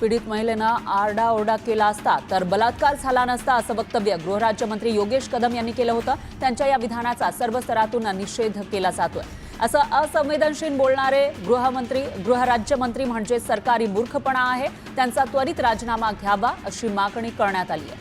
पीडित महिलेनं आरडाओरडा केला असता तर बलात्कार झाला नसता असं वक्तव्य गृहराज्यमंत्री योगेश कदम यांनी केलं होतं। त्यांच्या या विधानाचा सर्व स्तरातून निषेध केला जातोय। असं असंवेदनशील बोलणारे गृहराज्यमंत्री म्हणजे सरकारी मूर्खपणा आहे। त्यांचा त्वरित राजीनामा घ्यावा अशी मागणी करण्यात आली आहे।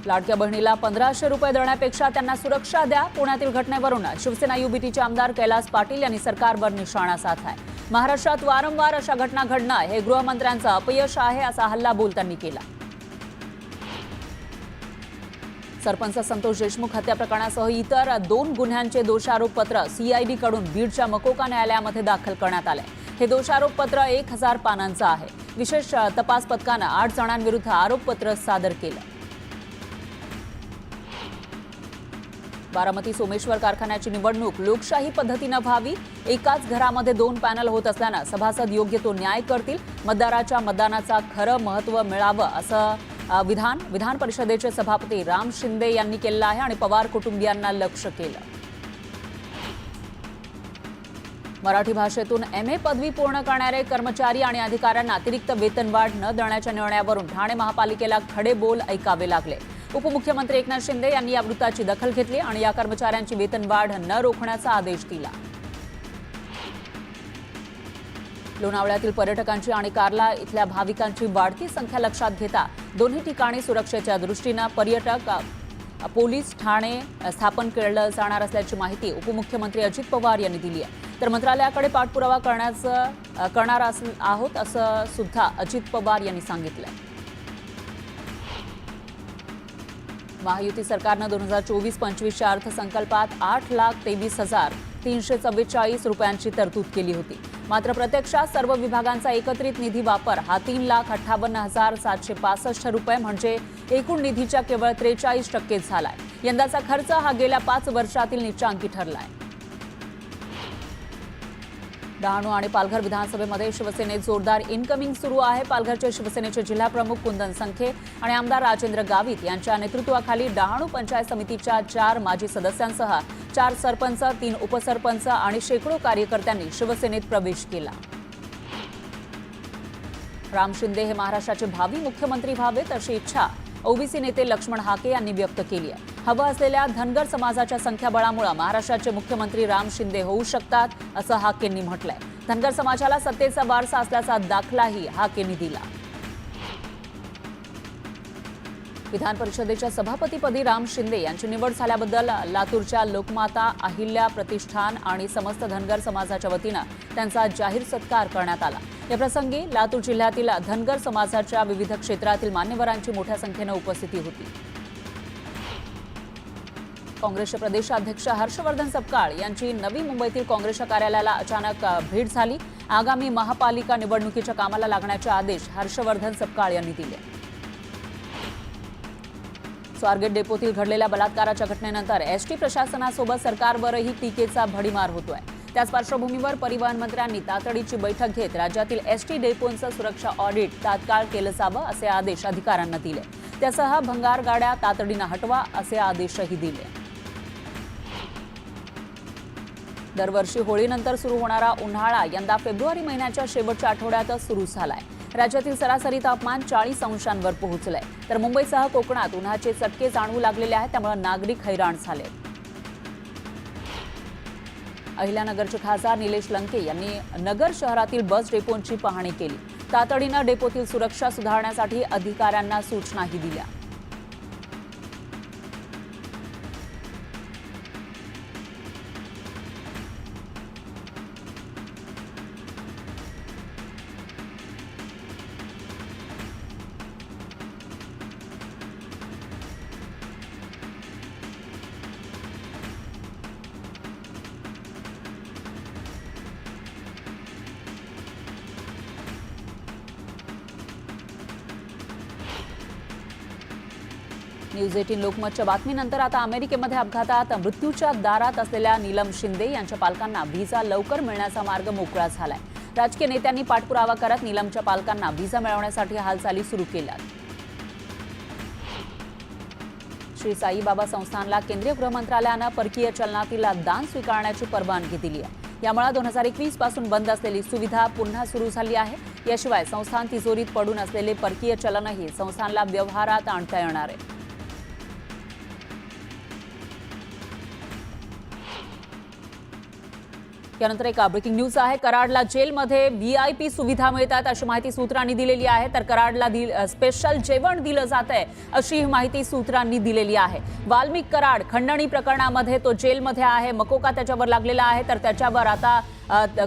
लाडक्या बहिणीला 1500 रुपये देण्यापेक्षा त्यांना सुरक्षा द्या। पुण्यातील घटनेवरून शिवसेना युबीटीचे आमदार कैलास पाटील यांनी सरकारवर निशाणा साधलाय। महाराष्ट्रात वारंवार अशा घटना घडणं हे गृहमंत्र्यांचं अपयश आहे असा हल्लाबोल त्यांनी केला। सरपंच संतोष देशमुख हत्या प्रकरणासह इतर 2 गुन्ह्यांचे दोषारोपपत्र सीआयडी कडून बीडच्या मकोका न्यायालयामध्ये दाखल करण्यात आले। हे दोषारोपपत्र 1000 पानांचं आहे। विशेष तपास पथकानं 8 जणांविरुद्ध आरोपपत्र सादर केलं। बारामती सोमेश्वर कारखान्याची निवडणूक लोकशाही पद्धतीने व्हावी। एकाच घरामध्ये 2 पॅनल होत असल्यानं सभासद योग्य तो न्याय करतील। मतदाराच्या मतदानाचा खरं महत्त्व मिळावं असं विधान परिषदेचे सभापती राम शिंदे यांनी केलं आहे आणि पवार कुटुंबियांना लक्ष्य केलं। मराठी भाषेतून MA पदवी पूर्ण करणारे कर्मचारी आणि अधिकाऱ्यांना अतिरिक्त वेतनवाढ न देण्याच्या निर्णयावरून ठाणे महापालिकेला खडे बोल ऐकावे लागले। उपमुख्यमंत्री एकनाथ शिंदे यांनी या वृत्ताची दखल घेतली आणि या कर्मचाऱ्यांची वेतनवाढ न रोखण्याचा आदेश दिला। लोणावळ्यातील पर्यटकांची आणि कार्ला इथल्या भाविकांची वाढती संख्या लक्षात घेता दोन्ही ठिकाणी सुरक्षेच्या दृष्टीने पर्यटक पोलीस ठाणे स्थापन केलं जाणार असल्याची माहिती उपमुख्यमंत्री अजित पवार यांनी दिली आहे। तर मंत्रालयाकडे पाठपुरावा करणार आहोत असं सुद्धा अजित पवार यांनी सांगितलं। महायुती सरकारनं 2024-25च्या अर्थसंकल्पात 8,23,344 रुपयांची तरतूद केली होती। मात्र प्रत्यक्षात सर्व विभागांचा एकत्रित निधी वापर हा 3,58,765 रुपये म्हणजे एकूण निधीच्या केवळ 43% झालाय। यंदाचा खर्च हा गेल्या 5 वर्षातील नीचांकी ठरलाय। डहाणू आणि पालघर विधानसभेमध्ये शिवसेनेत जोरदार इनकमिंग सुरू आहे। पालघरचे शिवसेनेचे जिल्हाप्रमुख कुंदन संखे आणि आमदार राजेंद्र गावित यांच्या नेतृत्वाखाली डहाणू पंचायत समितीच्या 4 माजी सदस्यांसह 4 सरपंच, 3 उपसरपंच आणि शेकडो कार्यकर्त्यांनी शिवसेनेत प्रवेश केला। राम शिंदे हे महाराष्ट्राचे भावी मुख्यमंत्री व्हावेत अशी इच्छा ओबीसी नेते लक्ष्मण हाके यांनी व्यक्त केली आहे। हवं असलेल्या धनगर समाजाच्या संख्याबळामुळे महाराष्ट्राचे मुख्यमंत्री राम शिंदे होऊ शकतात असं हाकेंनी म्हटलंय। धनगर समाजाला सत्तेचा वारसा असल्याचा दाखलाही हाकेंनी दिला। विधान परिषदेच्या सभापतीपदी राम शिंदे यांची निवड झाल्याबद्दल लातूरच्या लोकमाता अहिल्या प्रतिष्ठान आणि समस्त धनगर समाजाच्या वतीनं त्यांचा जाहीर सत्कार करण्यात आला। या प्रसंगी लातूर जिल्ह्यातील धनगर समाजाच्या विविध क्षेत्रातील मान्यवरांची मोठ्या संख्येने उपस्थिती होती। काँग्रेसचे प्रदेशाध्यक्ष हर्षवर्धन सपकाळ यांची नवी मुंबईतील काँग्रेसच्या कार्यालयाला अचानक भेट झाली। आगामी महापालिका निवडणुकीच्या कामाला लागण्याचे आदेश हर्षवर्धन सपकाळ यांनी दिले। स्वारगेट डेपोतील घडलेल्या बलात्काराच्या घटनेनंतर एसटी प्रशासनासोबत सरकारवरही टीकेचा भडीमार होतोय। त्याच पार्श्वभूमीवर परिवहन मंत्र्यांनी तातडीची बैठक घेत राज्यातील एसटी डेपोंचं सुरक्षा ऑडिट तात्काळ केलं जावं असे आदेश अधिकाऱ्यांना दिले। त्यासह भंगार गाड्या तातडीनं हटवा असे आदेशही दिले। दरवर्षी होळीनंतर सुरू होणारा उन्हाळा यंदा फेब्रुवारी महिन्याच्या शेवटच्या आठवड्यातच सुरू झालाय। राज्यातील सरासरी तापमान 40 अंशांवर पोहोचलंय। तर मुंबईसह कोकणात उन्हाचे चटके जाणवू लागलेले आहेत, त्यामुळे नागरिक हैराण झाले। अहिल्यानगरचे खासदार निलेश लंके यांनी नगर शहरातील बस डेपोंची पाहणी केली। तातडीनं डेपोतील सुरक्षा सुधारण्यासाठी अधिकाऱ्यांना सूचनाही दिल्या। न्यूज 18 लोकमतच्या बातमीनंतर आता अमेरिकेमध्ये अपघातात मृत्यूच्या दारात असलेल्या नीलम शिंदे यांच्या पालकांना व्हिसा लवकर मिळण्याचा मार्ग मोकळा झालाय। राजकीय नेत्यांनी पाठपुरावा करत नीलमच्या पालकांना व्हिसा मिळवण्यासाठी हालचाली सुरू केल्या। श्री साईबाबा संस्थानला केंद्रीय गृह मंत्रालयानं परकीय चलनातील दान स्वीकारण्याची परवानगी दिली आहे। यामुळे 2021 पासून बंद असलेली सुविधा पुन्हा सुरू झाली आहे. याशिवाय संस्थान तिजोरीत पडून असलेले परकीय चलनही संस्थानला व्यवहारात आणता येणार आहे. यानंतर एक ब्रेकिंग न्यूज आहे. कराडला जेलमध्ये व्हीआयपी सुविधा मिळतात अशी माहिती सूत्रांनी दिलेली आहे. तर कराडला स्पेशल जेवण दिलं जात आहे अशी माहिती सूत्रांनी दिलेली आहे. वाल्मिक कराड खंडणी प्रकरणामध्ये तो जेलमध्ये आहे. मकोका त्याच्यावर लागलेला आहे. तर त्याच्यावर आता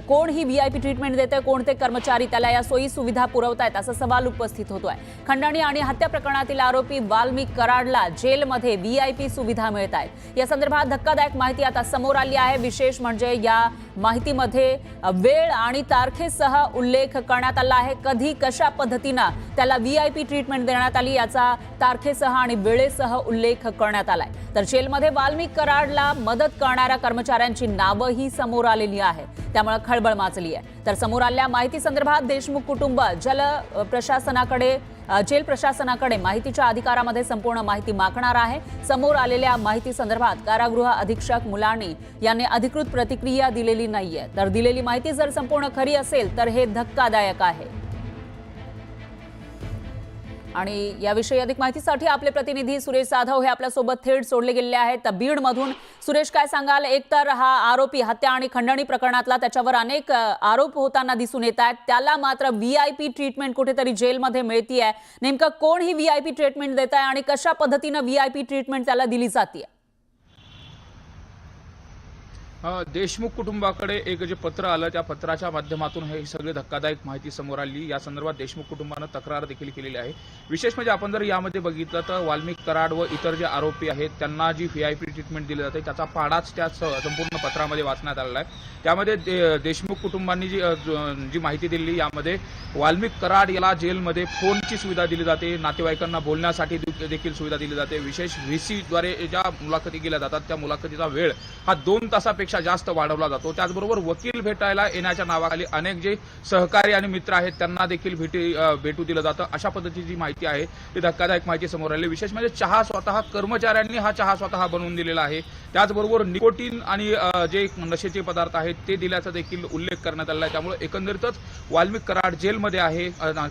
कोण ही व्हीआयपी ट्रीटमेंट देते, कोणते कर्मचारी त्याला या सोयी सुविधा पुरवतायत असा सवाल उपस्थित होतोय. खंडणी आणि हत्या प्रकरणातील आरोपी वाल्मिक कराडला जेलमध्ये व्हीआयपी सुविधा मिळत आहेत. या संदर्भात धक्कादायक माहिती आता समोर आली आहे. विशेष म्हणजे या माहितीमध्ये वेळ आणि तारखेसह उल्लेख करण्यात आला आहे. कधी कशा पद्धतीने त्याला व्हीआयपी ट्रीटमेंट देण्यात आली याचा तारखेसह आणि वेळेसह उल्लेख करण्यात आलाय. तर जेलमध्ये वाल्मिक कराडला मदत करणाऱ्या कर्मचाऱ्यांची नावंही समोर आलेली आहे. त्यामुळे खळबळ माजली आहे. तर समोर आलेल्या माहिती संदर्भात देशमुख कुटुंब जेल प्रशासनाकडे माहितीच्या अधिकारामध्ये संपूर्ण माहिती मागणार आहे. समोर आलेल्या माहिती संदर्भात कारागृह अधीक्षक मुलानी यांनी अधिकृत प्रतिक्रिया दिलेली नाहीये. तर दिलेली माहिती जर संपूर्ण खरी असेल तर हे धक्कादायक आहे. आणि याविषयी अधिक माहितीसाठी आपले प्रतिनिधी सुरेश जाधव हे आपल्यासोबत थेट जोडले गेलेले आहेत बीडमधून. सुरेश, काय सांगाल? एकतर हा आरोपी हत्या आणि खंडणी प्रकरणातला त्याच्यावर अनेक आरोप होताना दिसून येत आहेत. त्याला मात्र व्हीआयपी ट्रीटमेंट कुठेतरी जेलमध्ये मिळतीये. नेमकं कोण ही व्हीआयपी ट्रीटमेंट देत आहे आणि कशा पद्धतीने व्हीआयपी ट्रीटमेंट त्याला दिली जाते? देशमुख कुटुंबाकडे एक जे पत्र आलं त्या पत्राच्या माध्यमातून हे सगळे धक्कादायक माहिती समोर आली. या संदर्भात देशमुख कुटुंबानं तक्रार देखील केलेली आहे. विशेष म्हणजे आपण जर यामध्ये बघितलं तर वाल्मिक कराड व इतर जे आरोपी आहेत त्यांना जी व्हीआयपी ट्रीटमेंट दिली जाते त्याचा पाडाच त्या संपूर्ण पत्रामध्ये वाचण्यात आलेला आहे. त्यामध्ये देशमुख कुटुंबांनी जी माहिती दिली यामध्ये वाल्मिक कराड याला जेलमध्ये फोनची सुविधा दिली जाते, नातेवाईकांना बोलण्यासाठी देखील सुविधा दिली जाते. विशेष व्हीसीद्वारे ज्या मुलाखती केल्या जातात त्या मुलाखतीचा वेळ हा 2 तासापेक्षा जास्त वाढवला जातो. त्याचबरोबर वकील भेटायला येण्याच्या नावाखाली अनेक जे सहकारी आणि मित्र आहेत त्यांना देखील भेटू दिलं जातं. अशा पद्धतीची माहिती आहे ती धक्कादायक माहिती समोर आली. विशेष म्हणजे चहा स्वतः कर्मचाऱ्यांनी हा चहा स्वतः बनवून दिलेला आहे. त्याचबरोबर निकोटीन आणि जे नशेचे पदार्थ आहेत ते दिल्याचा देखील उल्लेख करण्यात आला आहे. त्यामुळे एकंदरीतच वाल्मिक कराड जेलमध्ये आहे.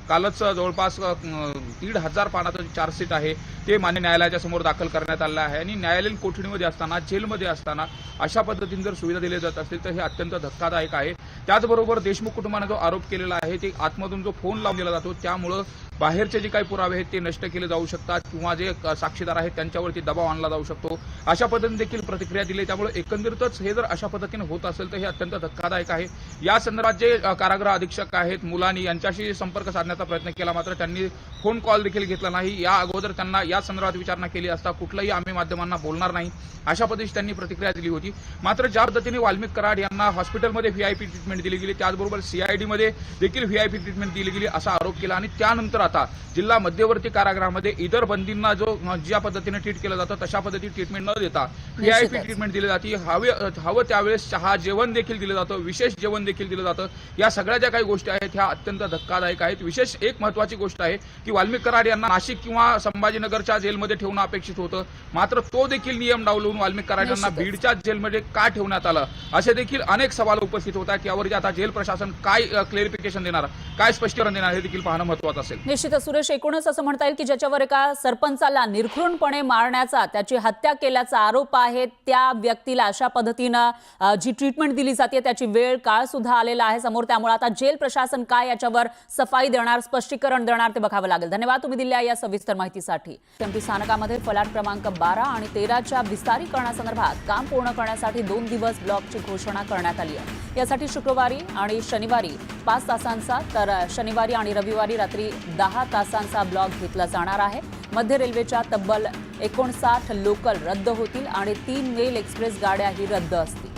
कालच जवळपास 1,500 पानाचं चार्जशीट आहे ते मान्य न्यायालयाच्या समोर दाखल करण्यात आलं आहे. आणि न्यायालयीन कोठडीमध्ये असताना जेलमध्ये असताना अशा पद्धतीने जर सुविधा दिल्या जात असतील तर हे अत्यंत धक्कादायक आहे. त्याचबरोबर देशमुख कुटुंबाने जो आरोप केलेला आहे ते आतमधून जो फोन लावून दिला जातो त्यामुळे बाहेरचे जे काही पुरावे आहेत ते नष्ट केले जाऊ शकतात किंवा जे साक्षीदार आहेत त्यांच्यावरती दबाव आणला जाऊ शकतो. अशा पद्धतीने देखील प्रतिक्रिया दिली. त्यामुळे एकंदरीतच हे जर अशा पद्धतीने होत असेल तर हे अत्यंत धक्कादायक आहे. या संदर्भात जे कारागृह अधीक्षक आहेत मुलानी यांच्याशी संपर्क साधण्याचा प्रयत्न केला मात्र त्यांनी फोन कॉल देखील घेतला नाही. या अगोदर त्यांना या संदर्भात विचारणा केली असता कुठलंही आम्ही माध्यमांना बोलणार नाही अशा पद्धतीची त्यांनी प्रतिक्रिया दिली होती. मात्र ज्या पद्धतीने वाल्मिक कराड यांना हॉस्पिटलमध्ये व्हीआयपी ट्रीटमेंट दिली गेली त्याचबरोबर सीआयडीमध्ये देखील व्हीआयपी ट्रीटमेंट दिली गेली असा आरोप केला. आणि त्यानंतर आता जिल्हा मध्यवर्ती कारागृहामध्ये इतर बंदींना ज्या पद्धतीने ट्रीट केलं जातं तशा पद्धतीने ट्रीटमेंट न देता व्हीआयपी ट्रीटमेंट दिली जाते. हवं त्यावेळेस चहा जेवण देखील दिलं जातं, विशेष जेवण देखील दिलं जातं. या सगळ्या ज्या काही गोष्टी आहेत ह्या अत्यंत धक्कादायक आहेत. विशेष एक महत्त्वाची गोष्ट आहे की वाल्मिक कराड यांना नाशिक किंवा संभाजीनगरच्या जेलमध्ये ठेवणं अपेक्षित होतं मात्र तो देखील नियम डावलून वाल्मिक कराड यांना बीडच्या जेलमध्ये का ठेवण्यात आलं असे देखील अनेक सवाल उपस्थित होतात. यावर आता जेल प्रशासन काय क्लेरिफिकेशन देणार, काय स्पष्टीकरण देणार हे देखील पाहणं महत्त्वाचं असेल. निश्चितच सुरेश, एकूणच असं म्हणता येईल की ज्याच्यावर एका सरपंचाला निर्घृणपणे मारण्याचा, त्याची हत्या केल्याचा आरोप आहे त्या व्यक्तीला अशा पद्धतीनं जी ट्रीटमेंट दिली जाते त्याची वेळ काळ सुद्धा आलेला आहे समोर. त्यामुळे आता जेल प्रशासन काय याच्यावर सफाई देणार, स्पष्टीकरण देणार ते बघावं लागेल. धन्यवाद तुम्ही दिलेल्या या सविस्तर माहितीसाठी. एमपी स्थानकामध्ये फलाट क्रमांक 12 आणि 13च्या विस्तारीकरणासंदर्भात काम पूर्ण करण्यासाठी 2 दिवस ब्लॉकची घोषणा करण्यात आली आहे. यासाठी शुक्रवारी आणि शनिवारी 5 तासांचा तर शनिवारी आणि रविवारी रात्री 10 तासांचा ब्लॉक घेतला जाणार आहे. मध्य रेल्वेच्या तब्बल 59 लोकल रद्द होतील आणि 3 मेल एक्सप्रेस गाड्याही रद्द असतील.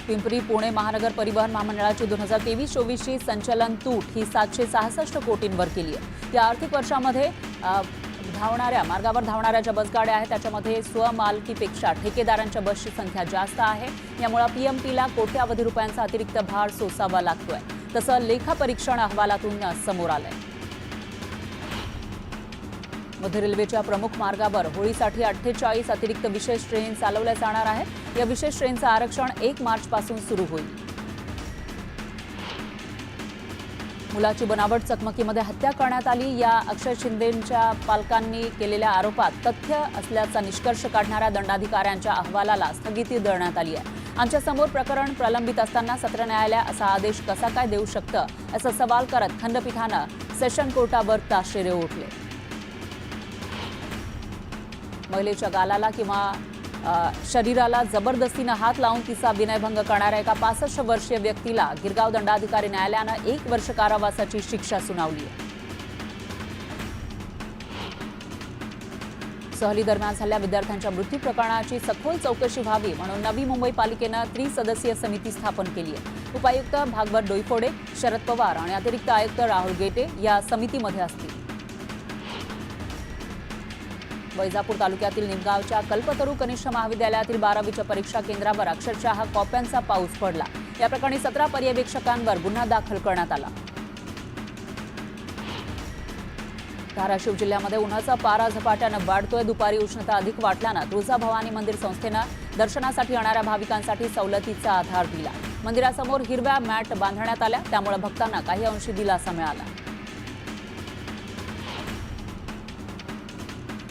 पिंपरी पुणे महानगर परिवहन महामंडळाची 2023-24ची संचलन तूट ही 766 कोटींवर केली आहे. या आर्थिक वर्षामध्ये मार्गावर धावणाऱ्या ज्या बसगाड्या आहेत त्याच्यामध्ये स्वमालकीपेक्षा ठेकेदारांच्या बसची संख्या जास्त आहे. यामुळे पीएमपीला कोट्यावधी रुपयांचा अतिरिक्त भार सोसावा लागतोय. तसं लेखापरीक्षण अहवालातून समोर आलंय. मध्य रेल्वेच्या प्रमुख मार्गावर होळीसाठी 48 अतिरिक्त विशेष ट्रेन चालवल्या जाणार आहेत. या विशेष ट्रेनचं आरक्षण 1 मार्चपासून सुरू होईल. मुलाची बनावट चकमकीमध्ये हत्या करण्यात आली. या अक्षय शिंदेंच्या पालकांनी केलेल्या आरोपात तथ्य असल्याचा निष्कर्ष काढणाऱ्या दंडाधिकाऱ्यांच्या अहवालाला स्थगिती देण्यात आली आहे. आमच्या समोर प्रकरण प्रलंबित असताना सत्र न्यायालय असा आदेश कसा काय देऊ शकतं असा सवाल करत खंडपीठानं सेशन कोर्टावर ताशेरे ओढले. महिलेच्या गालाला किंवा शरीराला जबरदस्तीनं हात लावून तिचा विनयभंग करणाऱ्या एका 65 वर्षीय व्यक्तीला गिरगाव दंडाधिकारी न्यायालयानं 1 वर्ष कारावासाची शिक्षा सुनावली आहे. सहली दरम्यान झालेल्या विद्यार्थ्यांच्या मृत्यू प्रकरणाची सखोल चौकशी व्हावी म्हणून नवी मुंबई पालिकेनं त्रिसदस्यीय समिती स्थापन केली आहे. उपायुक्त भागवत डोईफोडे, शरद पवार आणि अतिरिक्त आयुक्त राहुल गेटे या समितीमध्ये असतील. वैजापूर तालुक्यातील निमगावच्या कल्पतरू कनिष्ठ महाविद्यालयातील 12वीच्या परीक्षा केंद्रावर अक्षरशः कॉप्यांचा पाऊस पडला. या प्रकरणी 17 पर्यवेक्षकांवर गुन्हा दाखल करण्यात आला. धाराशिव जिल्ह्यामध्ये उन्हाचा पारा झपाट्यानं वाढतोय. दुपारी उष्णता अधिक वाढल्यानं तुळजाभवानी मंदिर संस्थेनं दर्शनासाठी येणाऱ्या भाविकांसाठी सवलतीचा आधार दिला. मंदिरासमोर हिरव्या मॅट बांधण्यात आल्या, त्यामुळे भक्तांना काही अंशी दिलासा मिळाला.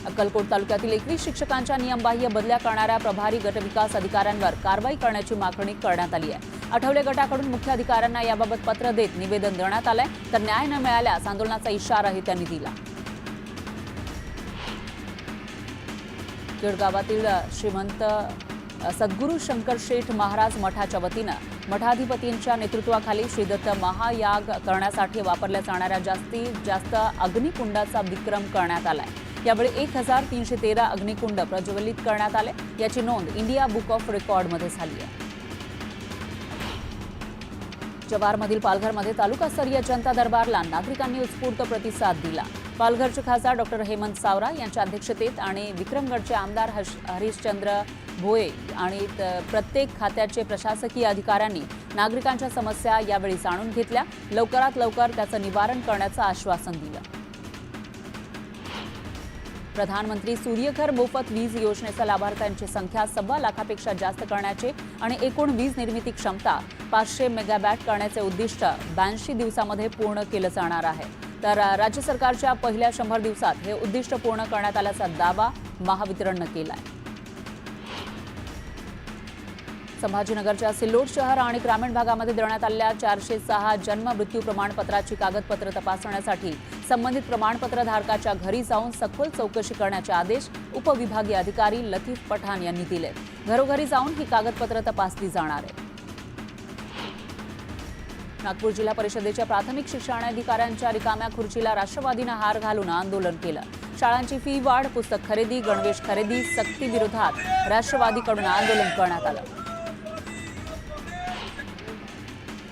अक्कलकोट तालुक्यातील 21 शिक्षकांच्या नियमबाह्य बदल्या करणाऱ्या प्रभारी गटविकास अधिकाऱ्यांवर कारवाई करण्याची मागणी करण्यात आली आहे. आठवले गटाकडून मुख्याधिकाऱ्यांना याबाबत पत्र देत निवेदन देण्यात आलंय, तर न्याय न मिळाल्यास आंदोलनाचा इशाराही त्यांनी दिला. केडगावातील श्रीमंत सद्गुरू शंकर शेठ महाराज मठाच्या वतीनं मठाधिपतींच्या नेतृत्वाखाली श्रीदत्त महायाग करण्यासाठी वापरल्या जाणाऱ्या जास्तीत जास्त अग्निकुंडाचा विक्रम करण्यात आलाय. यावेळी 1313 अग्निकुंड प्रज्वलित करण्यात आले. याची नोंद इंडिया बुक ऑफ रेकॉर्डमध्ये झाली आहे. जव्हारमधील पालघरमध्ये तालुकास्तरीय जनता दरबारला नागरिकांनी उत्स्फूर्त प्रतिसाद दिला. पालघरचे खासदार डॉक्टर हेमंत सावरा यांच्या अध्यक्षतेत आणि विक्रमगडचे आमदार हरिश्चंद्र भोये आणि प्रत्येक खात्याचे प्रशासकीय अधिकाऱ्यांनी नागरिकांच्या समस्या यावेळी जाणून घेतल्या. लवकरात लवकर त्याचं निवारण करण्याचं आश्वासन दिलं. प्रधानमंत्री सूर्यघर मोफत वीज योजनेच्या लाभार्थ्यांची संख्या 1.25 लाखापेक्षा जास्त करण्याचे आणि एकूण वीज निर्मिती क्षमता 500 मेगावॅट करण्याचे उद्दिष्ट 82 दिवसामध्ये पूर्ण केलं जाणार आहे. तर राज्य सरकारच्या पहिल्या 100 दिवसात हे उद्दिष्ट पूर्ण करण्यात आल्याचा दावा महावितरणनं केला आहे. संभाजीनगरच्या सिल्लोड शहर आणि ग्रामीण भागामध्ये देण्यात आलेल्या 406 जन्म मृत्यू प्रमाणपत्राची कागदपत्र तपासण्यासाठी संबंधित प्रमाणपत्रधारकाच्या घरी जाऊन सखोल चौकशी करण्याचे आदेश उपविभागीय अधिकारी लतीफ पठाण यांनी दिले. घरोघरी जाऊन ही कागदपत्र तपासली जाणार आहे. नागपूर जिल्हा परिषदेच्या प्राथमिक शिक्षणाधिकाऱ्यांच्या रिकाम्या खुर्चीला राष्ट्रवादीनं हार घालून आंदोलन केलं. शाळांची फी वाढ, पुस्तक खरेदी, गणवेश खरेदी सक्तीविरोधात राष्ट्रवादीकडून आंदोलन करण्यात आलं.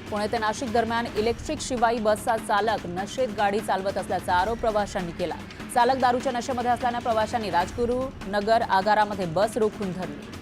पुणे ते नाशिक दरम्यान इलेक्ट्रिक शिवाई बसचा चालक नशेत गाडी चालवत असल्याचा आरोप प्रवाशांनी केला. चालक दारूच्या नशेमध्ये असल्याने प्रवाशांनी राजगुरू नगर आगारामध्ये बस रोखून धरली.